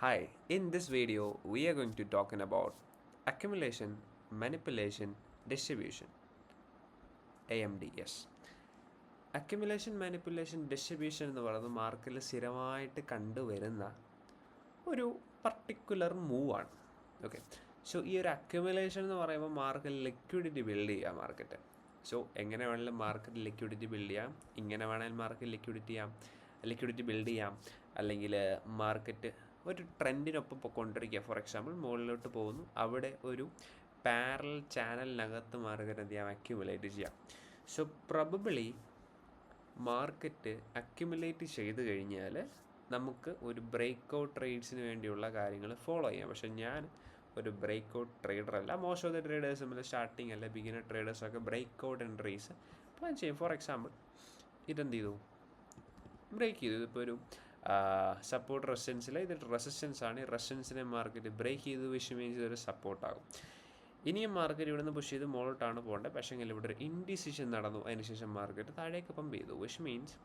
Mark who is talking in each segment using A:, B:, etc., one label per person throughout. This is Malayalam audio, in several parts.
A: Hi, in this video we are going to talking about accumulation, manipulation, distribution. AMDS. Accumulation manipulation distribution എന്ന് പറയുന്നത് മാർക്കറ്റിൽ സ്ഥിരമായിട്ട് കണ്ടുവരുന്ന ഒരു പർട്ടിക്കുലർ മൂവാണ്. ഓക്കെ, സോ ഈ ഒരു അക്യുമുലേഷൻ എന്ന് പറയുമ്പോൾ മാർക്കറ്റിൽ ലിക്വിഡിറ്റി ബിൽഡ് ചെയ്യുക മാർക്കറ്റ്. സോ എങ്ങനെ വേണമെങ്കിലും മാർക്കറ്റ് ലിക്വിഡിറ്റി ബിൽഡ് ചെയ്യാം, ഇങ്ങനെ വേണമെങ്കിൽ മാർക്കറ്റ് ലിക്വിഡിറ്റി ബിൽഡ് ചെയ്യാം, അല്ലെങ്കിൽ മാർക്കറ്റ് ഒരു ട്രെൻഡിനൊപ്പം പൊയ്ക്കൊണ്ടിരിക്കുക. ഫോർ എക്സാമ്പിൾ മുകളിലോട്ട് പോകുന്നു, അവിടെ ഒരു പാരലൽ ചാനലിനകത്ത് മാർക്കറ്റ് എന്ത് ചെയ്യാം, അക്യുമുലേറ്റ് ചെയ്യാം. സോ പ്രോബബിളി മാർക്കറ്റ് അക്യുമുലേറ്റ് ചെയ്ത് കഴിഞ്ഞാൽ നമുക്ക് ഒരു ബ്രേക്ക് ഔട്ട് ട്രേഡ്സിന് വേണ്ടിയുള്ള കാര്യങ്ങൾ ഫോളോ ചെയ്യാം. പക്ഷേ ഞാൻ ഒരു ബ്രേക്ക് ഔട്ട് ട്രേഡർ അല്ല. മോസ്റ്റ് ഓഫ് ദ ട്രേഡേഴ്സ് നമ്മൾ സ്റ്റാർട്ടിങ് അല്ല ബിഗിനർ ട്രേഡേഴ്സൊക്കെ ബ്രേക്ക് ഔട്ട് എൻട്രീസ് പ്ലാൻ ചെയ്യും. ഫോർ എക്സാമ്പിൾ ഇതെന്ത് ചെയ്തു, ബ്രേക്ക് ചെയ്തു. ഇതിപ്പോൾ ഒരു സപ്പോർട്ട് റെസിസ്റ്റൻസിൽ ഇത് റെസിസ്റ്റൻസ് ആണ്. ഈ റെസിസ്റ്റൻസിനെ മാർക്കറ്റ് ബ്രേക്ക് ചെയ്തു, വിഷ് മീൻസ് ഇതൊരു സപ്പോർട്ടാകും. ഇനിയും മാർക്കറ്റ് ഇവിടെ നിന്ന് പുഷ് ചെയ്ത് മുകളിലോട്ടാണ് പോകേണ്ടത്. പക്ഷേ ഇവിടെ ഒരു ഇൻഡിസിഷൻ നടന്നു, അതിനുശേഷം മാർക്കറ്റ് താഴേക്ക് പമ്പ് ചെയ്തു. വിഷ് മീൻസ്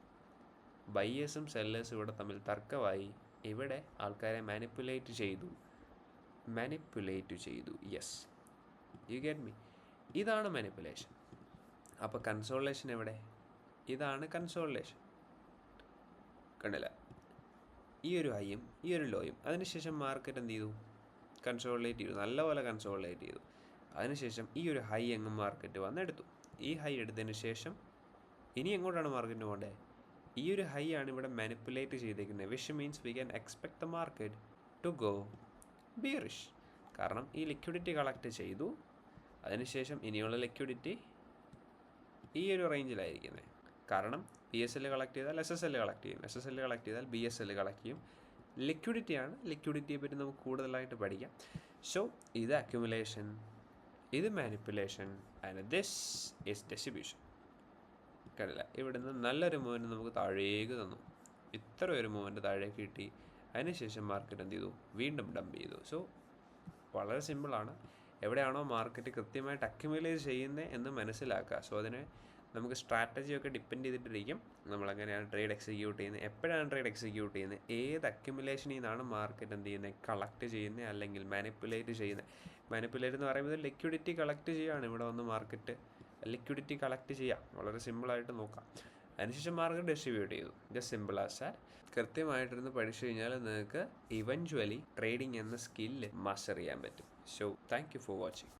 A: ബയേഴ്സും സെല്ലേഴ്സും ഇവിടെ തമ്മിൽ തർക്കമായി. ഇവിടെ ആൾക്കാരെ മാനിപ്പുലേറ്റ് ചെയ്തു. Yes, you get me. ഇതാണ് മാനിപ്പുലേഷൻ. അപ്പോൾ കൺസോളേഷൻ എവിടെ? ഇതാണ് കൺസോളേഷൻ. കണ്ടില്ല, ഈ ഒരു ഹൈയും ഈ ഒരു ലോയും. അതിനുശേഷം മാർക്കറ്റ് എന്ത് ചെയ്തു, കൺസോളിഡേറ്റ് ചെയ്തു, നല്ലപോലെ കൺസോളിഡേറ്റ് ചെയ്തു. അതിനുശേഷം ഈ ഒരു ഹൈ അങ്ങ് മാർക്കറ്റ് വന്നെടുത്തു. ഈ ഹൈ എടുത്തതിന് ശേഷം ഇനി എങ്ങോട്ടാണ് മാർക്കറ്റ് പോകേണ്ടത്? ഈ ഒരു ഹൈ ആണ് ഇവിടെ മാനിപ്പുലേറ്റ് ചെയ്തേക്കുന്നത്. Which means we can expect the market to go bearish. കാരണം ഈ ലിക്വിഡിറ്റി കളക്ട് ചെയ്തു, അതിനുശേഷം ഇനിയുള്ള ലിക്വിഡിറ്റി ഈ ഒരു റേഞ്ചിലായിരിക്കുന്നത്. കാരണം പി എസ് എൽ കളക്ട് ചെയ്താൽ എസ് എസ് എൽ കളക്ട് ചെയ്യും, എസ് എസ് എൽ കളക്ട് ചെയ്താൽ ബി എസ് എൽ കളക്ട് ചെയ്യും. ലിക്വിഡിറ്റിയാണ്, ലിക്വിഡിറ്റിയെ പറ്റി നമുക്ക് കൂടുതലായിട്ട് പഠിക്കാം. സോ ഇത് അക്യുമുലേഷൻ, ഇത് manipulation, and this is distribution. കണ്ടില്ല, ഇവിടുന്ന് നല്ലൊരു മൂവ്മെൻറ്റ് നമുക്ക് താഴേക്ക് തന്നു, ഇത്ര ഒരു മൂവ്മെൻറ്റ് താഴേക്ക് കിട്ടി. അതിനുശേഷം മാർക്കറ്റ് എന്ത് ചെയ്തു, വീണ്ടും ഡംപ് ചെയ്തു. സോ വളരെ സിമ്പിളാണ്. എവിടെയാണോ മാർക്കറ്റ് കൃത്യമായിട്ട് അക്യുമുലേറ്റ് ചെയ്യുന്നത് എന്ന് മനസ്സിലാക്കുക. സോ അതിനെ നമുക്ക് സ്ട്രാറ്റജിയൊക്കെ ഡിപ്പെൻഡ് ചെയ്തിട്ടിരിക്കും നമ്മളെങ്ങനെയാണ് ട്രേഡ് എക്സിക്യൂട്ട് ചെയ്യുന്നത്, എപ്പോഴാണ് ട്രേഡ് എക്സിക്യൂട്ട് ചെയ്യുന്നത്, ഏത് അക്യുമുലേഷനിൽ നിന്നാണ് മാർക്കറ്റ് എന്ത് ചെയ്യുന്നത്, കളക്ട് ചെയ്യുന്നത് അല്ലെങ്കിൽ മാനിപ്പുലേറ്റ് ചെയ്യുന്നത്. മാനിപ്പുലേറ്റ് എന്ന് പറയുമ്പോൾ ലിക്വിഡിറ്റി കളക്ട് ചെയ്യുകയാണ്. ഇവിടെ വന്ന് മാർക്കറ്റ് ലിക്വിഡിറ്റി കളക്ട് ചെയ്യാം, വളരെ സിമ്പിളായിട്ട് നോക്കാം. അതിനുശേഷം മാർക്കറ്റ് ഡിസ്ട്രിബ്യൂട്ട് ചെയ്തു. Just simple as that. കൃത്യമായിട്ടിരുന്ന് പഠിച്ചു കഴിഞ്ഞാൽ നിങ്ങൾക്ക് ഇവഞ്ച്വലി ട്രേഡിംഗ് എന്ന സ്കില്ല് മാസ്റ്റർ ചെയ്യാൻ പറ്റും. So thank you for watching.